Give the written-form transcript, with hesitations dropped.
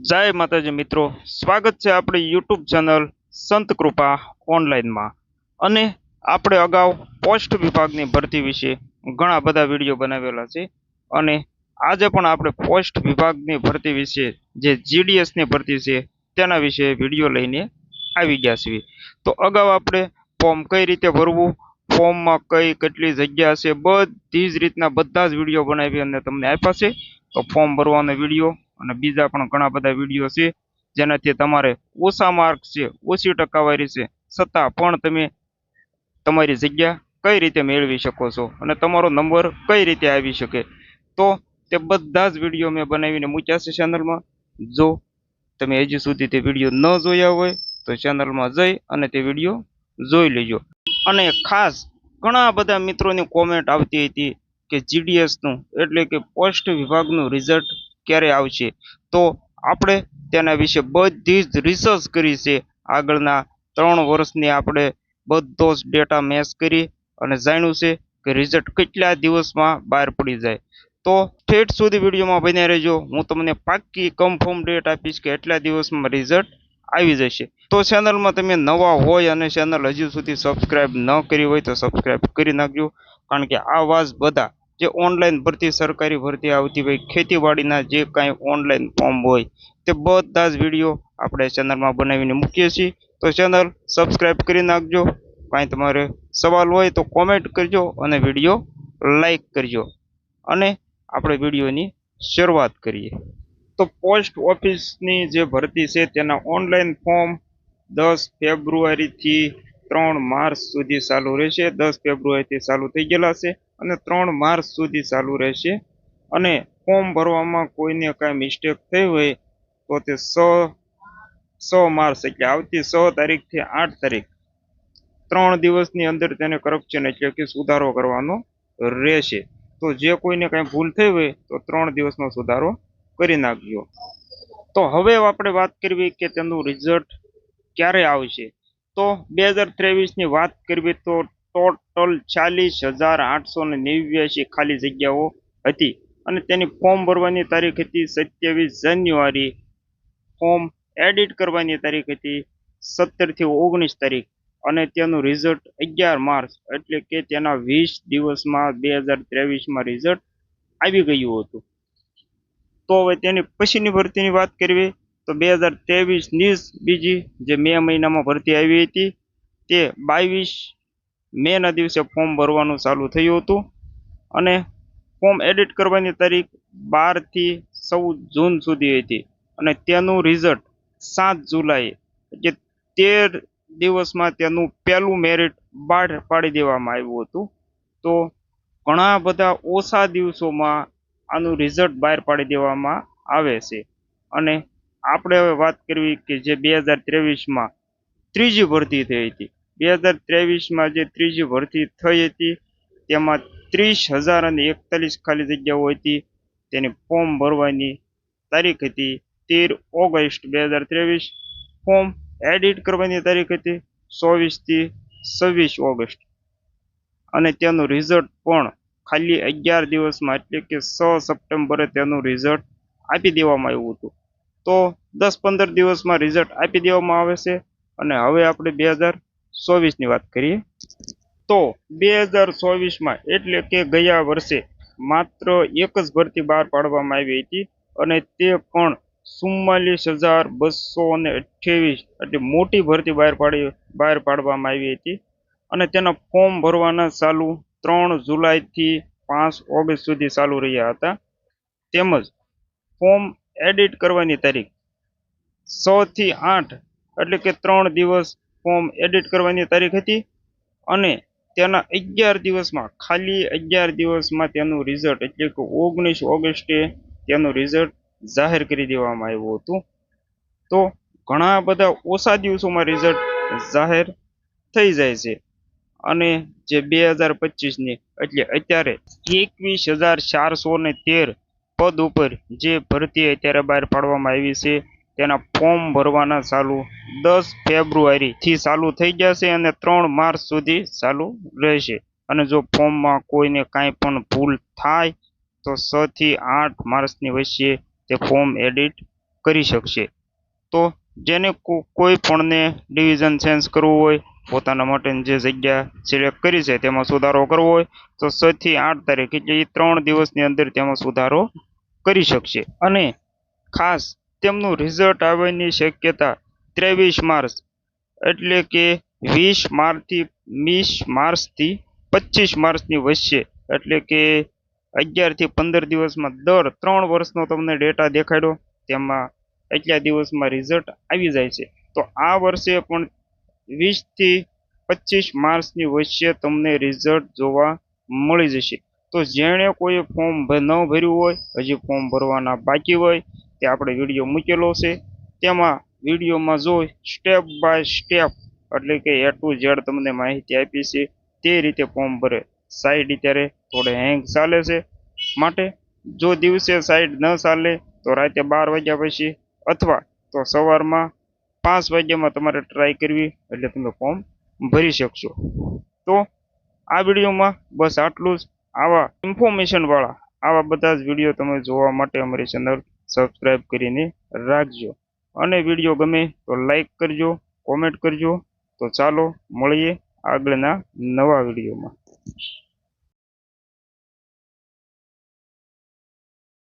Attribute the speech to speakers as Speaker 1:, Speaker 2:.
Speaker 1: જય માતાજી મિત્રો, સ્વાગત છે આપણી યુટ્યુબ ચેનલ સંત કૃપા ઓનલાઈનમાં. અને આપણે અગાઉ પોસ્ટ વિભાગની ભરતી વિશે ઘણા બધા વિડીયો બનાવેલા છે. અને આજે પણ આપણે પોસ્ટ વિભાગની ભરતી વિશે, જે જીડીએસની ભરતી છે તેના વિશે વિડીયો લઈને આવી ગયા છીએ. તો અગાઉ આપણે ફોર્મ કઈ રીતે ભરવું, ફોર્મમાં કેટલી જગ્યા છે, બધી જ રીતના બધા જ વિડીયો બનાવી અને તમને આપ્યા છે. તો ફોર્મ ભરવાનો વિડીયો અને બીજા પણ ઘણા બધા વિડીયો છે, જેનાથી તમારે ઓછા માર્ક છે, ઓછી ટકાવારી છે, છતાં પણ તમે તમારી જગ્યા કઈ રીતે મેળવી શકો છો અને તમારો નંબર કઈ રીતે આવી શકે. તો તે બધા જ વિડીયો મેં બનાવીને મૂક્યા છે ચેનલમાં. જો તમે હજી સુધી તે વિડીયો ન જોયા હોય તો ચેનલમાં જઈ અને તે વિડીયો જોઈ લેજો. અને ખાસ ઘણા બધા મિત્રોની કોમેન્ટ આવતી હતી કે જીડીએસનું એટલે કે પોસ્ટ વિભાગનું રિઝલ્ટ ક્યારે આવશે. તો આપણે તેના વિશે બધી જ રિસર્ચ કરી છે. આગળના 3 વર્ષની આપણે બધો જ ડેટા મેચ કરી અને જાણ્યું છે કે રિઝલ્ટ કેટલા દિવસમાં બહાર પડી જાય. તો ઠેઠ સુધી વિડીયોમાં બન્યા રહેજો. હું તમને પાક્કી કન્ફર્મ ડેટ આપીશ કે એટલા દિવસમાં રિઝલ્ટ આવી જશે. તો ચેનલમાં તમે નવા હોય અને ચેનલ હજુ સુધી સબસ્ક્રાઇબ ન કરી હોય તો સબસ્ક્રાઇબ કરી નાખજો. કારણ કે આવા જ બધા જે ઓનલાઈન ભરતી, સરકારી ભરતી આવતી હોય, ખેતીવાડીના જે કાંઈ ઓનલાઈન ફોર્મ હોય, તે બધા જ વિડીયો આપણે ચેનલમાં બનાવીને મૂકીએ છીએ. તો ચેનલ સબસ્ક્રાઇબ કરી નાખજો. કાંઈ તમારે સવાલ હોય તો કોમેન્ટ કરજો અને વિડીયો લાઈક કરજો. અને આપણે વિડીયોની શરૂઆત કરીએ. તો પોસ્ટ ઓફિસની જે ભરતી છે તેના ઓનલાઈન ફોર્મ 10 ફેબ્રુઆરીથી 3 માર્ચ સુધી ચાલુ રહેશે. 10 ફેબ્રુઆરીથી ચાલુ થઈ ગયેલા છે અને 3 માર્ચ સુધી ચાલુ રહેશે. અને ફોર્મ ભરવામાં કોઈને કાંઈ મિસ્ટેક થઈ હોય તો તે 6 માર્ચ એટલે આવતી 6 તારીખથી 8 તારીખ 3 દિવસની અંદર તેને કરપ્શન એટલે કે સુધારો કરવાનો રહેશે. તો જે કોઈને કાંઈ ભૂલ થઈ હોય તો 3 દિવસનો સુધારો કરી નાખજો. તો હવે આપણે વાત કરવી કે તેનું રિઝલ્ટ ક્યારે આવશે. તો 2023ની વાત કરવી તો ટોટલ 40,889 ખાલી જગ્યાઓ હતી અને તેની ફોર્મ ભરવાની તારીખ હતી 27 જાન્યુઆરી. ફોર્મ એડિટ કરવાની તારીખ હતી 17 થી 19 તારીખ અને તેનું રિઝલ્ટ 11 માર્ચ એટલે કે તેના 20 દિવસમાં 2023માં રિઝલ્ટ આવી ગયું હતું. તો હવે તેની પછીની ભરતીની વાત કરવી તો 2023ની બીજી જે મે મહિનામાં ભરતી આવી હતી તે 22 મેના દિવસે ફોર્મ ભરવાનું ચાલુ થયું હતું અને ફોર્મ એડિટ કરવાની તારીખ 12 થી 14 જૂન સુધી હતી અને તેનું રિઝલ્ટ 7 જુલાઈ એટલે 13 દિવસમાં તેનું પહેલું મેરિટ બહાર પાડી દેવામાં આવ્યું હતું. તો ઘણા બધા ઓછા દિવસોમાં આનું રિઝલ્ટ બહાર પાડી દેવામાં આવે છે. અને આપણે હવે વાત કરવી કે જે 2023માં ત્રીજી ભરતી થઈ હતી. 2023માં જે ત્રીજી ભરતી થઈ હતી તેમાં 30,041 ખાલી જગ્યાઓ હતી. તેની ફોર્મ ભરવાની તારીખ હતી 13 ઓગસ્ટ 2023. ફોર્મ એડિટ કરવાની તારીખ હતી 24 થી 26 ઓગસ્ટ અને તેનું રિઝલ્ટ પણ ખાલી 11 દિવસમાં એટલે કે 6 સપ્ટેમ્બરે તેનું રિઝલ્ટ આપી દેવામાં આવ્યું હતું. તો 10-15 દિવસમાં રિઝલ્ટ આપી દેવામાં આવે છે. અને હવે આપણે 2024ની વાત કરીએ તો 2024માં એટલે કે ગયા વર્ષે માત્ર એક જ ભરતી બહાર પાડવામાં આવી હતી અને તે પણ 44,228 એટલે મોટી ભરતી બહાર પાડવામાં આવી હતી. અને તેના ફોર્મ ભરવાના ચાલુ 3 જુલાઈથી 5 ઓગસ્ટ સુધી ચાલુ રહ્યા હતા. તેમજ ફોર્મ એડિટ કરવાની તારીખ 6 થી 8 એટલે કે 3 દિવસ ફોર્મ એડિટ કરવાની તારીખ હતી અને તેના 11 દિવસમાં ખાલી 11 દિવસમાં તેનું રિઝલ્ટ એટલે કે 19 ઓગસ્ટે તેનું રિઝલ્ટ જાહેર કરી દેવામાં આવ્યું હતું. તો ઘણા બધા ઓછા દિવસોમાં રિઝલ્ટ જાહેર થઈ જાય છે. અને જે 2025ની એટલે અત્યારે 21,413 પદ ઉપર જે ભરતી અત્યારે બહાર પાડવામાં આવી છે તેના ફોર્મ ભરવાના ચાલુ 10 ફેબ્રુઆરીથી ચાલુ થઈ જશે અને 3 માર્ચ સુધી ચાલુ રહેશે. અને જો ફોર્મમાં કોઈને કાંઈ પણ ભૂલ થાય તો 6 થી 8 માર્ચની વચ્ચે તે ફોર્મ એડિટ કરી શકશે. તો જેને કોઈ પણને ડિવિઝન ચેન્જ કરવું હોય, પોતાના માટેની જે જગ્યા સિલેક્ટ કરી છે તેમાં સુધારો કરવો હોય તો 6 થી 8 તારીખ એટલે એ 3 દિવસની અંદર તેમાં સુધારો કરી શકશે. અને ખાસ તેમનું રિઝલ્ટ આવવાની શક્યતા 23 માર્ચ એટલે કે 20 માર્ચથી 25 માર્ચની વચ્ચે એટલે કે 11 થી 15 દિવસમાં દર 3 વર્ષનો તમને ડેટા દેખાડ્યો, તેમાં એટલા દિવસમાં રિઝલ્ટ આવી જાય છે. તો આ વર્ષે પણ 20 થી 25 માર્ચની વચ્ચે તમને રિઝલ્ટ જોવા મળી જશે. તો જેણે કોઈ ફોર્મ ન ભર્યું હોય, હજી ફોર્મ ભરવાના બાકી હોય, તે આપણે વિડીયો મૂકેલો છે. તેમાં વિડીયોમાં જોઈ સ્ટેપ બાય સ્ટેપ એટલે કે A to Z તમને માહિતી આપી છે. તે રીતે ફોર્મ ભરે. સાઈડ અત્યારે થોડે હેંગ ચાલે છે, માટે જો દિવસે સાઈડ ન ચાલે તો રાતે 12 વાગ્યા પછી અથવા તો સવારમાં 5 વાગ્યામાં તમારે ટ્રાય કરવી એટલે તમે ફોર્મ ભરી શકશો. તો આ વિડીયોમાં બસ આટલું જ. આવા ઇન્ફોર્મેશન વાળા આવા બધા જ વિડીયો તમે જોવા માટે અમારી ચેનલ સબસ્ક્રાઇબ કરીને રાખજો. અને વિડીયો ગમે તો લાઈક કરજો, કોમેન્ટ કરજો. તો ચાલો મળીએ આગળના નવા વિડીયોમાં.